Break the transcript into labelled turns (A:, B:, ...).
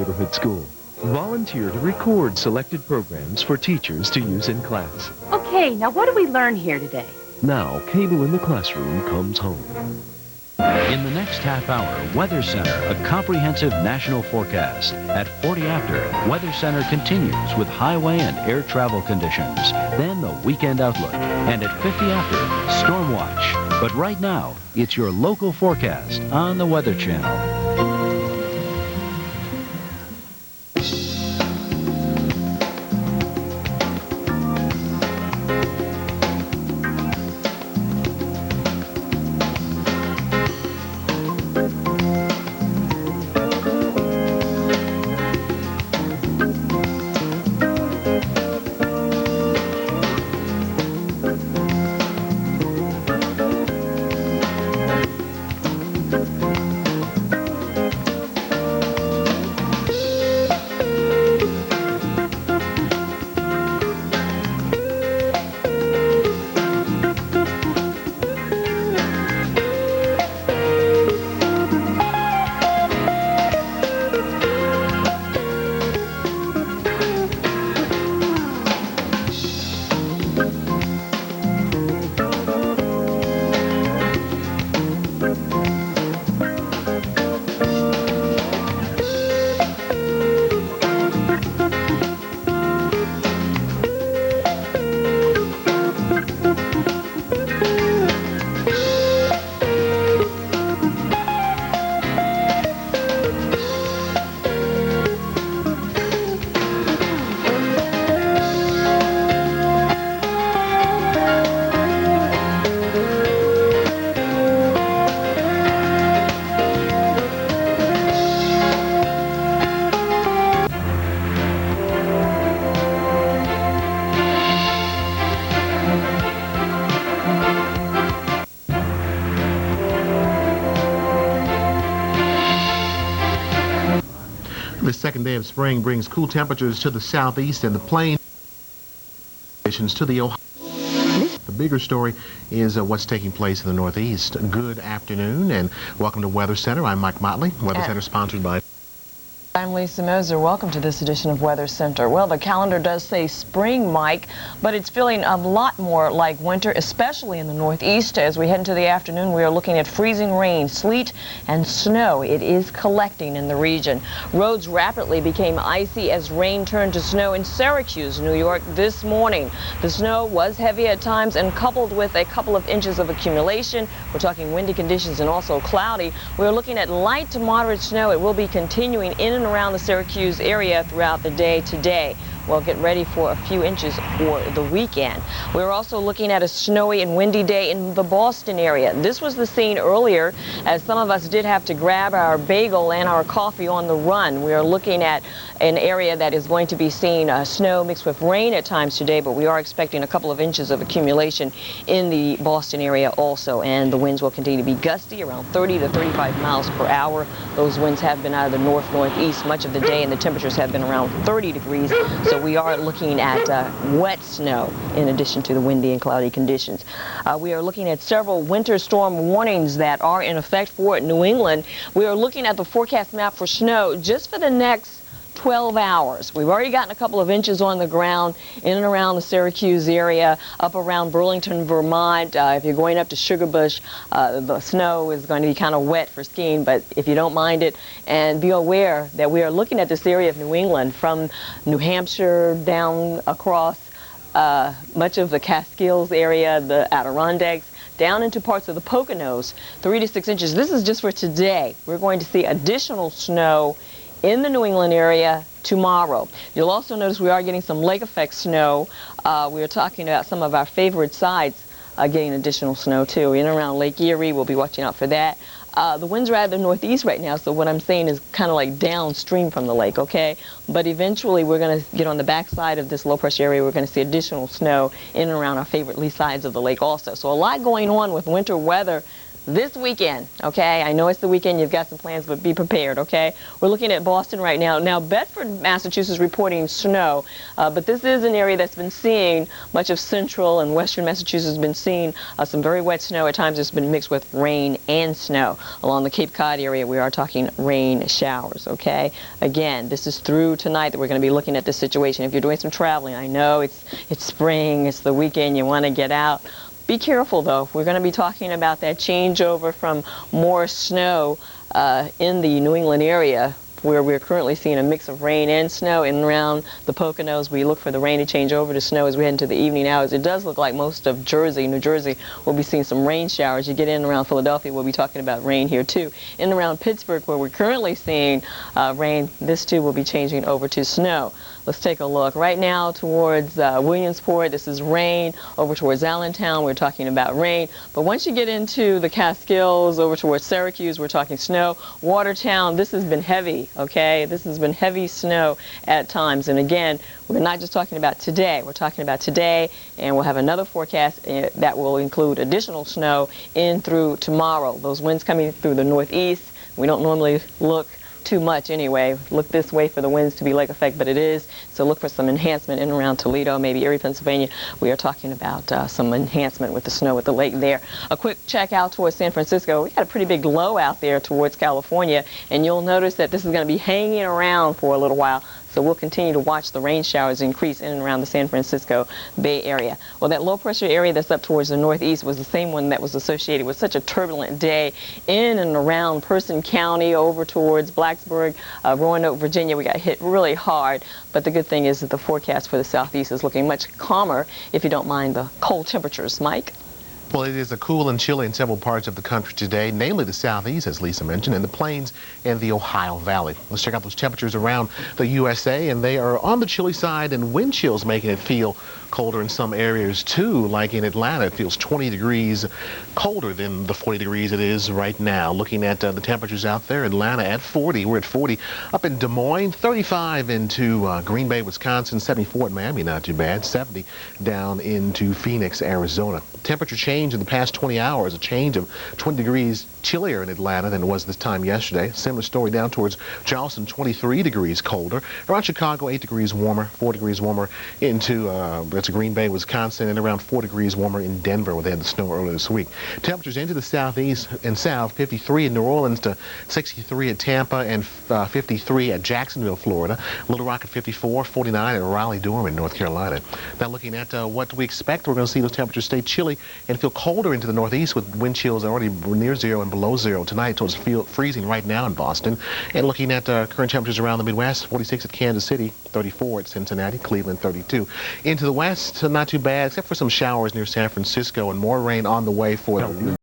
A: neighborhood school. Volunteer to record selected programs for teachers to use in class.
B: Okay, now what do we learn here today?
A: Now, Cable in the Classroom comes home.
C: In the next half hour, Weather Center, a comprehensive national forecast. At 40 after, Weather Center continues with highway and air travel conditions. Then the weekend outlook. And at 50 after, Storm Watch. But right now, it's your local forecast on the Weather Channel.
D: The second day of spring brings cool temperatures to the southeast and the plains to the Ohio. The bigger story is what's taking place in the northeast. Good afternoon and welcome to Weather Center. I'm Mike Motley. Weather Center sponsored by...
E: I'm Lisa Moser. Welcome to this edition of Weather Center. Well, the calendar does say spring, Mike, but it's feeling a lot more like winter, especially in the northeast. As we head into the afternoon, we are looking at freezing rain, sleet, and snow. It is collecting in the region. Roads rapidly became icy as rain turned to snow in Syracuse, New York this morning. The snow was heavy at times and coupled with a couple of inches of accumulation. We're talking windy conditions and also cloudy. We're looking at light to moderate snow. It will be continuing in and around the Syracuse area throughout the day today. We'll get ready for a few inches for the weekend. We're also looking at a snowy and windy day in the Boston area. This was the scene earlier as some of us did have to grab our bagel and our coffee on the run. We are looking at an area that is going to be seeing snow mixed with rain at times today, but we are expecting a couple of inches of accumulation in the Boston area also, and the winds will continue to be gusty, around 30 to 35 miles per hour. Those winds have been out of the north-northeast much of the day, and the temperatures have been around 30 degrees. So we are looking at wet snow in addition to the windy and cloudy conditions. We are looking at several winter storm warnings that are in effect for New England. We are looking at the forecast map for snow just for the next 12 hours. We've already gotten a couple of inches on the ground in and around the Syracuse area, up around Burlington, Vermont. If you're going up to Sugarbush, the snow is going to be kind of wet for skiing, but if you don't mind it, and be aware that we are looking at this area of New England from New Hampshire down across much of the Catskills area, the Adirondacks, down into parts of the Poconos, 3 to 6 inches. This is just for today. We're going to see additional snow in the New England area tomorrow. You'll also notice we are getting some lake effect snow. We are talking about some of our favorite sites getting additional snow too. In and around Lake Erie, we'll be watching out for that. The winds are out of the northeast right now, so what I'm saying is kind of like downstream from the lake, okay? But eventually we're going to get on the backside of this low pressure area. We're going to see additional snow in and around our favorite lee sides of the lake also. So a lot going on with winter weather this weekend, okay? I know it's the weekend, you've got some plans, but be prepared, okay? We're looking at Boston right now. Now, Bedford, Massachusetts reporting snow, but this is an area that's been seeing much of central and western Massachusetts has been seeing some very wet snow. At times it's been mixed with rain and snow. Along the Cape Cod area, we are talking rain showers, okay? Again, this is through tonight that we're going to be looking at this situation. If you're doing some traveling, I know it's spring, it's the weekend, you want to get out. Be careful, though. We're going to be talking about that changeover from more snow in the New England area, where we're currently seeing a mix of rain and snow in and around the Poconos. We look for the rain to change over to snow as we head into the evening hours. It does look like most of Jersey, New Jersey, will be seeing some rain showers. You get in and around Philadelphia, we'll be talking about rain here too. In and around Pittsburgh, where we're currently seeing rain, this too will be changing over to snow. Let's take a look. Right now towards Williamsport, this is rain. Over towards Allentown, we're talking about rain. But once you get into the Catskills, over towards Syracuse, we're talking snow. Watertown, this has been heavy, okay? This has been heavy snow at times. And again, we're not just talking about today. We're talking about today, and we'll have another forecast that will include additional snow in through tomorrow. Those winds coming through the northeast. We don't normally look too much anyway. Look this way for the winds to be lake effect, but it is. So look for some enhancement in and around Toledo, maybe Erie, Pennsylvania. We are talking about some enhancement with the snow at the lake there. A quick check out towards San Francisco. We got a pretty big low out there towards California, and you'll notice that this is going to be hanging around for a little while. So we'll continue to watch the rain showers increase in and around the San Francisco Bay Area. Well, that low pressure area that's up towards the northeast was the same one that was associated with such a turbulent day in and around Person County over towards Blacksburg, Roanoke, Virginia. We got hit really hard, but the good thing is that the forecast for the southeast is looking much calmer if you don't mind the cold temperatures. Mike?
D: Well, it is cool and chilly in several parts of the country today, namely the southeast, as Lisa mentioned, and the plains and the Ohio Valley. Let's check out those temperatures around the USA, and they are on the chilly side, and wind chills making it feel colder in some areas too. Like in Atlanta, it feels 20 degrees colder than the 40 degrees it is right now. Looking at the temperatures out there, Atlanta at 40. We're at 40 up in Des Moines, 35 into Green Bay, Wisconsin, 74 at Miami, not too bad, 70 down into Phoenix, Arizona. Temperature change in the past 20 hours, a change of 20 degrees chillier in Atlanta than it was this time yesterday. Similar story down towards Charleston, 23 degrees colder. Around Chicago, 8 degrees warmer, 4 degrees warmer into that's Green Bay, Wisconsin, and around 4 degrees warmer in Denver, where they had the snow earlier this week. Temperatures into the southeast and south, 53 in New Orleans to 63 at Tampa and 53 at Jacksonville, Florida. Little Rock at 54, 49 at Raleigh-Durham in North Carolina. Now looking at what we expect, we're going to see those temperatures stay chilly and feel colder into the northeast with wind chills already near zero and below zero tonight. So it's freezing right now in Boston. And looking at current temperatures around the Midwest, 46 at Kansas City, 34 at Cincinnati, Cleveland, 32. Into the west, not too bad, except for some showers near San Francisco and more rain on the way for the